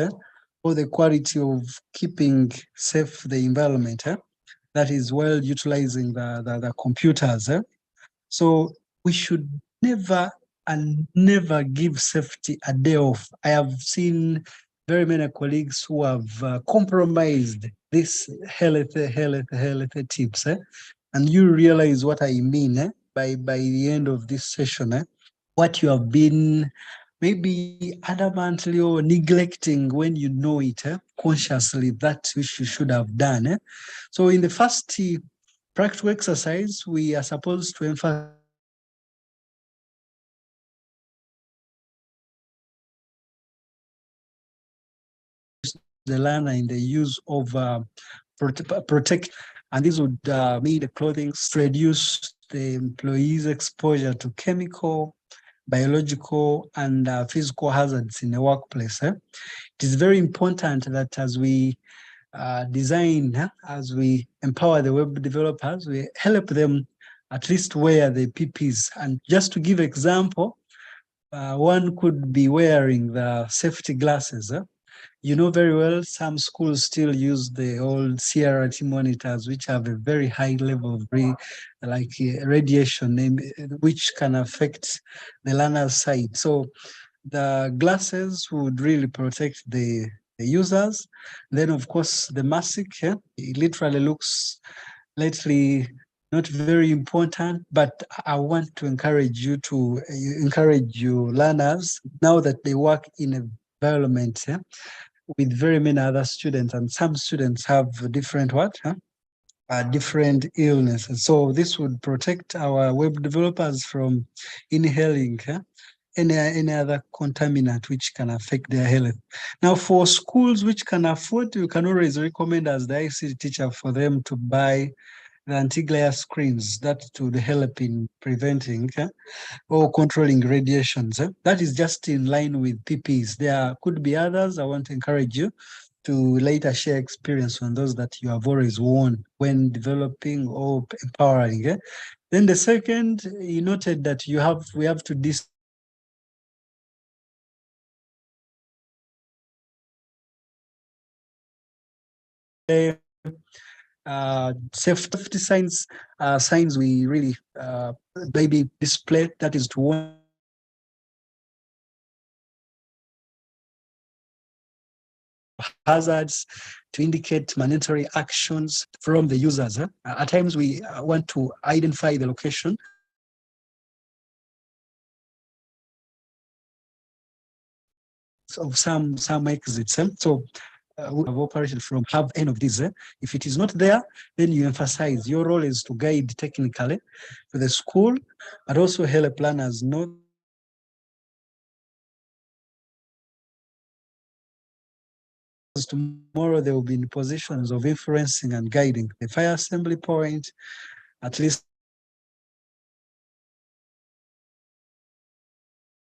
or the quality of keeping safe the environment. That is well utilizing the computers. So we should never give safety a day off. I have seen very many colleagues who have compromised this health tips, and you realize what I mean by the end of this session, what you have been maybe adamantly or neglecting when you know it consciously, that which you should have done. So in the first practical exercise, we are supposed to emphasize the learner in the use of protect, and this would mean the clothing to reduce the employee's exposure to chemical, biological, and physical hazards in the workplace. It is very important that as we design, as we empower the web developers, we help them at least wear the PPs. And just to give example, one could be wearing the safety glasses. You know very well, some schools still use the old CRT monitors, which have a very high level of radiation, which can affect the learner's sight. So the glasses would really protect the users. Then, of course, the mask, it literally looks lately not very important, but I want to encourage you to encourage your learners now that they work in an environment with very many other students, and some students have different different illnesses. So this would protect our web developers from inhaling any other contaminant which can affect their health. Now, for schools which can afford, you can always recommend as the ICT teacher for them to buy the anti-glare screens that would help in preventing or controlling radiations. That is just in line with PPs. There could be others. I want to encourage you to later share experience on those that you have always worn when developing or empowering. Then the second, you noted that we have to safety signs, signs we really maybe display, that is to warn hazards, to indicate mandatory actions from the users. At times we want to identify the location of some exits. So who have operated from have any of these. If it is not there, then you emphasize your role is to guide technically to the school, but also help planners know tomorrow they will be in positions of influencing and guiding the fire assembly point, at least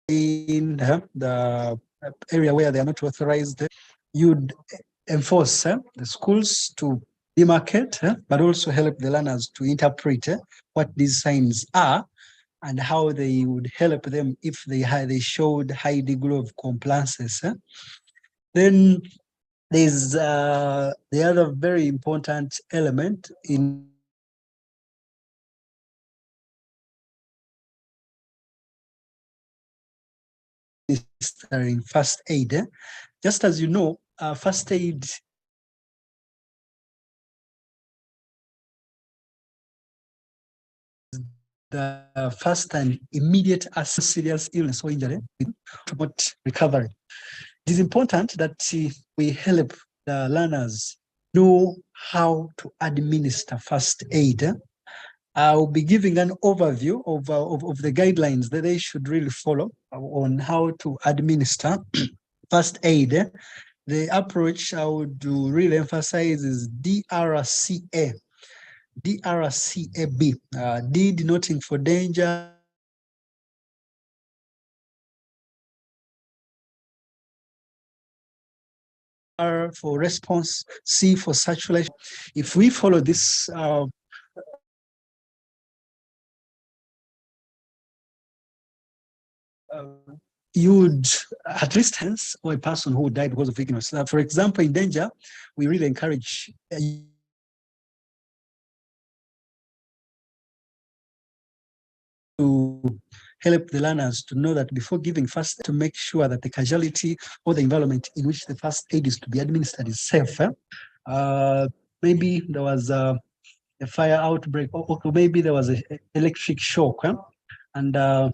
in the area where they are not authorized. You'd enforce the schools to demarcate, but also help the learners to interpret what these signs are and how they would help them if they showed high degree of compliance. Then there's the other very important element in first aid. Just as you know, first aid the first and immediate serious illness or injury to promote recovery. It is important that we help the learners know how to administer first aid. I'll be giving an overview of the guidelines that they should really follow on how to administer first aid. The approach I would really emphasize is DRCA. DRCAB, D denoting for danger, R for response, C for saturation. If we follow this, you would at least hence or a person who died because of ignorance. For example, in danger, we really encourage to help the learners to know that before giving first, to make sure that the casualty or the environment in which the first aid is to be administered is safe. maybe there was a fire outbreak, or maybe there was an electric shock, and the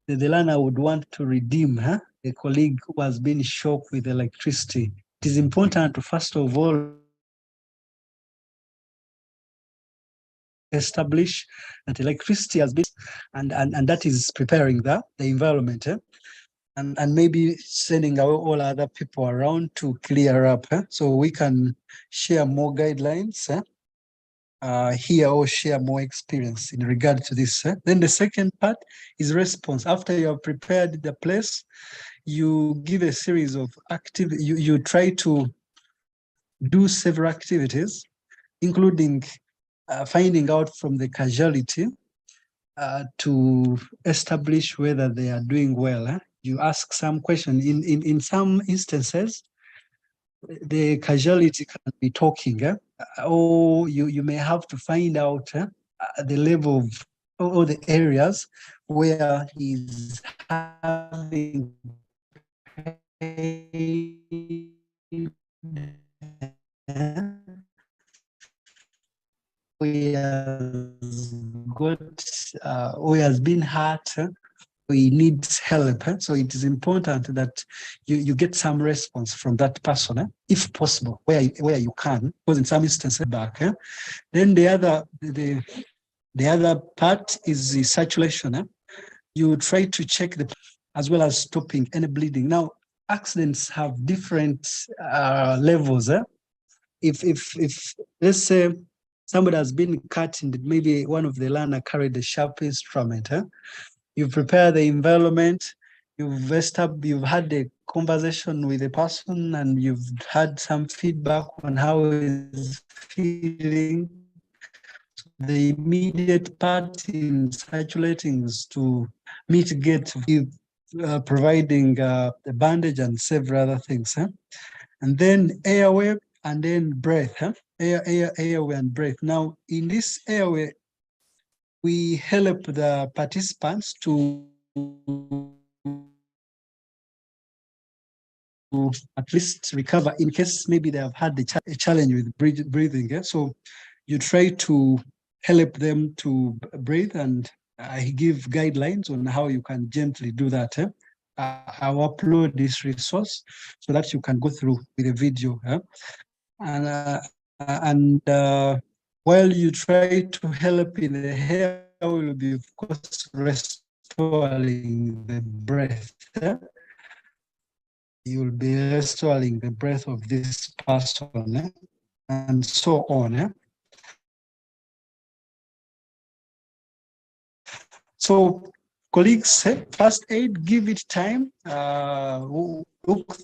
learner would want to redeem a colleague who has been shocked with electricity. It is important to first of all establish that electricity has been, and that is preparing the environment, and maybe sending all other people around to clear up, so we can share more guidelines here, or share more experience in regard to this. Then the second part is response. After you have prepared the place, you give a series of activities. You try to do several activities, including finding out from the casualty to establish whether they are doing well. You ask some question. In some instances, the casualty can be talking, or you may have to find out the level of, or the areas where he's having pain, we has got, we has been hurt, we need help. So it is important that you get some response from that person, if possible, where you can, because in some instances back. Then the other part is the saturation. You try to check as well as stopping any bleeding. Now, accidents have different levels. If let's say somebody has been cut and maybe one of the learner carried a sharp instrument, you prepare the environment, you've had a conversation with the person, and you've had some feedback on how he's feeling. The immediate part in saturating is to mitigate, providing a bandage and several other things. And then airway, and then breath. Airway and breath. Now, in this airway, we help the participants to at least recover in case maybe they have had a challenge with breathing. So you try to help them to breathe, and I give guidelines on how you can gently do that. I'll upload this resource so that you can go through with a video. And while you try to help in the hair, will be of course restoring the breath. You will be restoring the breath of this person, and so on. So, colleagues, first aid, give it time. Look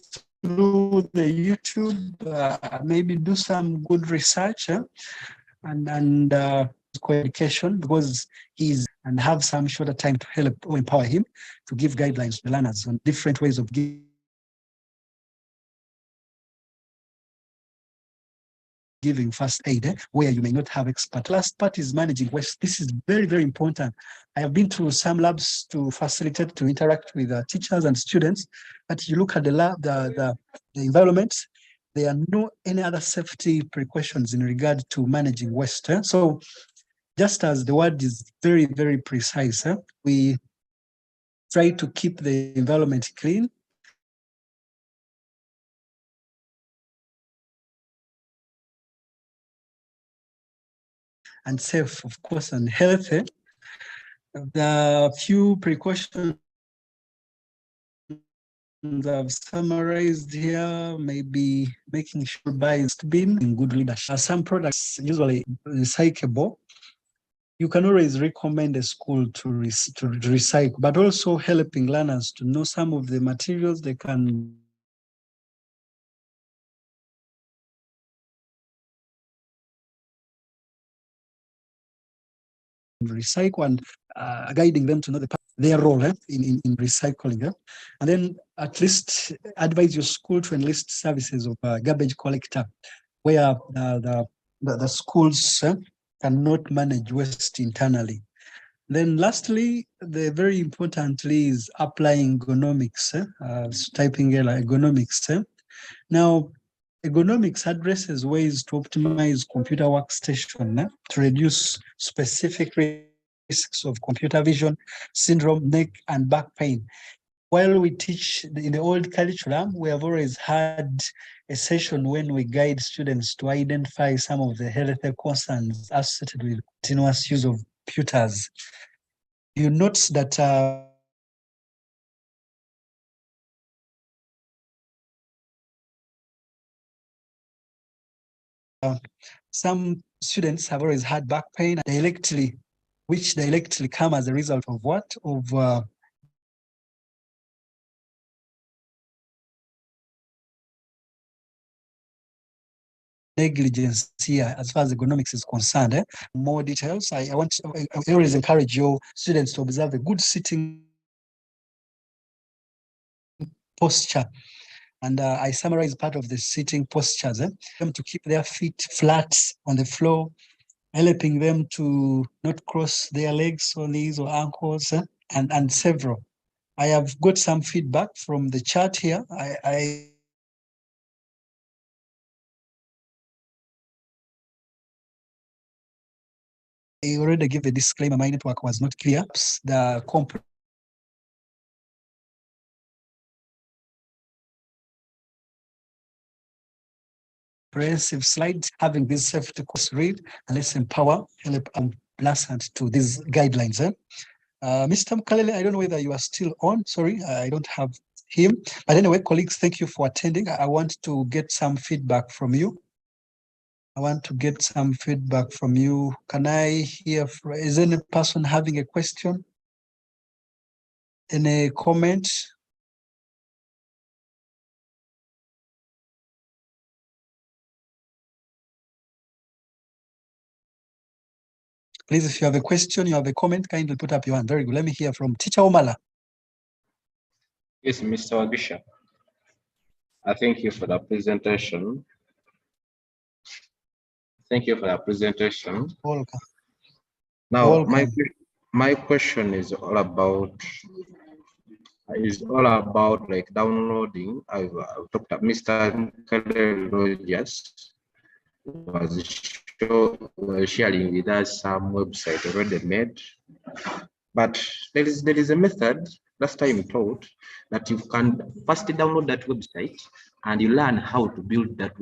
through the YouTube, maybe do some good research, and education, because and have some shorter time to help or empower him to give guidelines to the learners on different ways of giving first aid, where you may not have expert. Last part is managing waste. This is very, very important. I have been to some labs to facilitate, to interact with teachers and students, but you look at the lab, the environment, there are no any other safety precautions in regard to managing waste. So just as the word is very, very precise, we try to keep the environment clean, and safe, of course, and healthy. The few precautions I've summarized here, maybe making sure buys bin in good leadership. Some products usually recyclable. You can always recommend a school to recycle, but also helping learners to know some of the materials they can recycle, and guiding them to know their role in recycling. And then at least advise your school to enlist services of a garbage collector, where the schools cannot manage waste internally. Then lastly, very importantly is applying ergonomics, typing ergonomics. Now, ergonomics addresses ways to optimize computer workstation to reduce specific risks of computer vision syndrome, neck and back pain. While we teach in the old curriculum, we have always had a session when we guide students to identify some of the health concerns associated with continuous use of computers. You note that some students have always had back pain directly, which directly come as a result of what? Of negligence here as far as ergonomics is concerned. More details. I always encourage your students to observe a good sitting posture. And I summarize part of the sitting postures, them to keep their feet flat on the floor, helping them to not cross their legs or knees or ankles, and several. I have got some feedback from the chat here. I already gave a disclaimer, my network was not clear. The comprehensive slides having this safety course read and let's empower Blassant to these guidelines. Mr. Mkalele, I don't know whether you are still on. Sorry, I don't have him. But anyway, colleagues, thank you for attending. I want to get some feedback from you. Can I hear from, is any person having a question? Any comment? Please, if you have a question, you have a comment, kindly put up your hand. Very good. Let me hear from Teacher Omala. Yes, Mr. Wagisha. I thank you for the presentation. Welcome. Now, Welcome. my question is all about like downloading. I've talked about Mr. Rogers was sharing with us some website already made, but there is a method. Last time taught that you can first download that website and you learn how to build that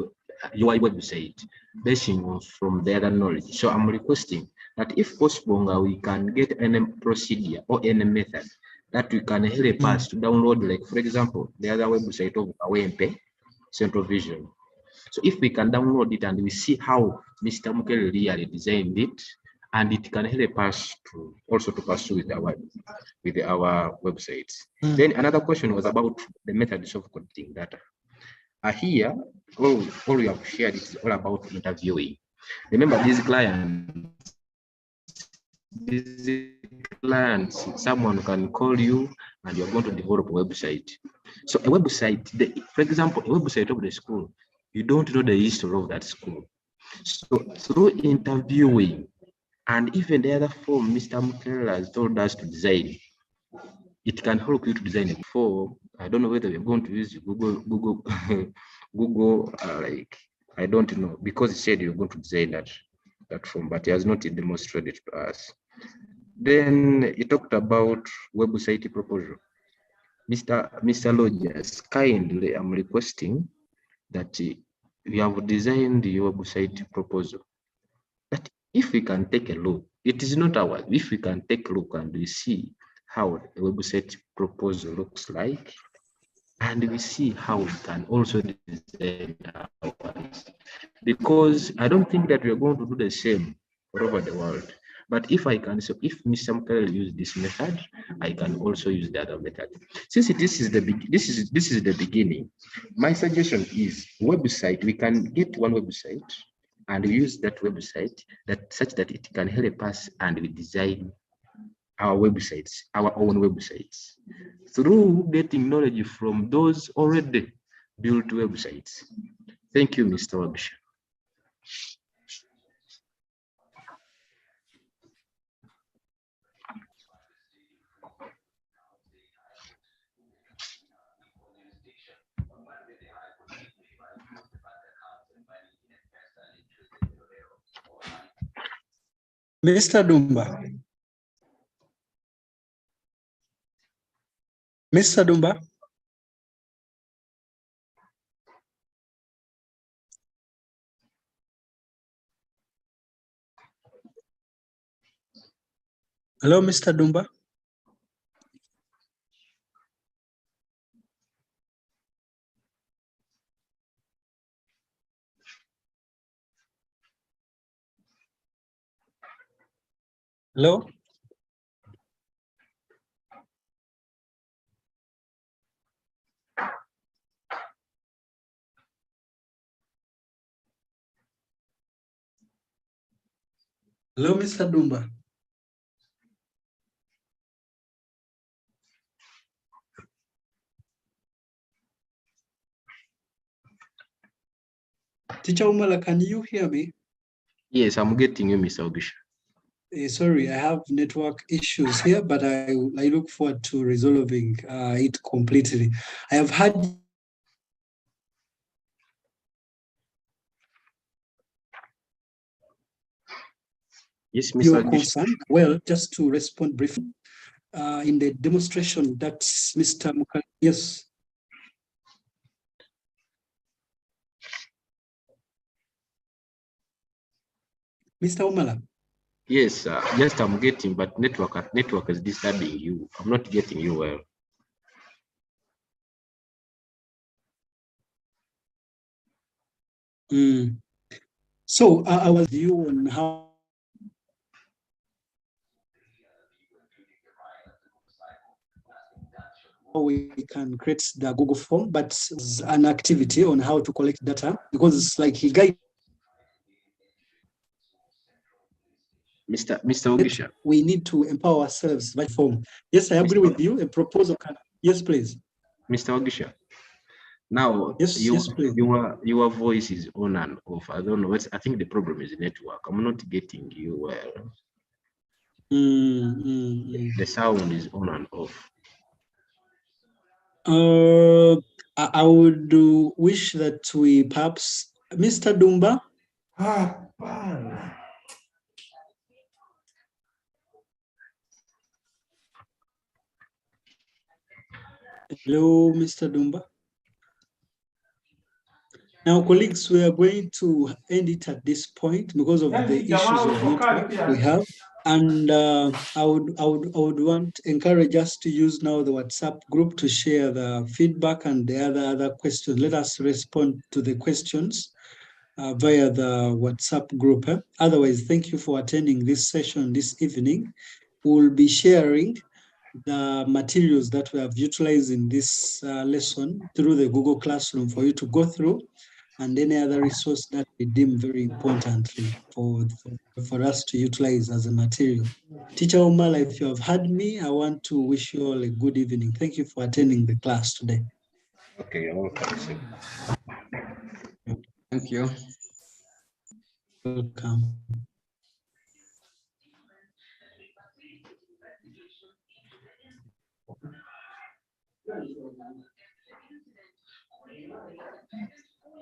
UI website based from the other knowledge. So I'm requesting that if possible, we can get any procedure or any method that we can help us to download, like for example, the other website of Awempe, Central Vision. So if we can download it and we see how Mr. Mukele really designed it, and it can help us to also to pursue with our websites. Then another question was about the methods of collecting data. Here, all we have shared is all about interviewing. Remember, these clients, someone can call you and you're going to develop a website. So a website, for example, a website of the school, you don't know the history of that school. So through interviewing, and even the other form Mr. Mukele has told us to design, it can help you to design a form. I don't know whether we're going to use Google, like, I don't know, because he said you're going to design that form, but he has not demonstrated to us. Then he talked about website proposal. Mr. Rogers, kindly, I'm requesting that you have designed your website proposal. That if we can take a look, it is not ours. If we can take a look and we see how a website proposal looks like, and we see how we can also design ours. Because I don't think that we are going to do the same all over the world. But if I can, so if Mr. Mukele use this method, I can also use the other method. Since this is the beginning, my suggestion is website. We can get one website and we use that website such that it can help us and we design our websites, our own websites, through getting knowledge from those already built websites. Thank you, Mr. Wagisha. Mr. Dumba. Mr. Dumba. Hello, Mr. Dumba. Hello. Hello, Mr. Dumba. Teacher Umala, can you hear me? Yes, I'm getting you, Mr. Ogisha. Sorry, I have network issues here, but I look forward to resolving it completely. I have had Yes, Mr. your Ogisha. concern. Well, just to respond briefly, in the demonstration that Mr. Mukal, yes. Mr. Umala. Yes, just I'm getting, but network is disturbing you. I'm not getting you well. So I was you on how we can create the Google form, but an activity on how to collect data, because it's like he guide. Mr. Ogisha. We need to empower ourselves by form. Yes, I agree with you. A proposal can, yes, please. Mr. Ogisha. Now, yes, please. Your voice is on and off. I don't know. I think the problem is network. I'm not getting you well. The sound is on and off. I would wish that we perhaps, Mr. Dumba. Hello, Mr. Dumba. Now, colleagues, we are going to end it at this point because of the issues of network we have. And I would encourage us to use now the WhatsApp group to share the feedback and the other questions. Let us respond to the questions via the WhatsApp group. Otherwise, thank you for attending this session this evening. We'll be sharing the materials that we have utilized in this lesson through the Google Classroom for you to go through, and any other resource that we deem very importantly for us to utilize as a material. Teacher Umala, if you have heard me, I want to wish you all a good evening. Thank you for attending the class today. Okay, you're welcome. Thank you. Welcome.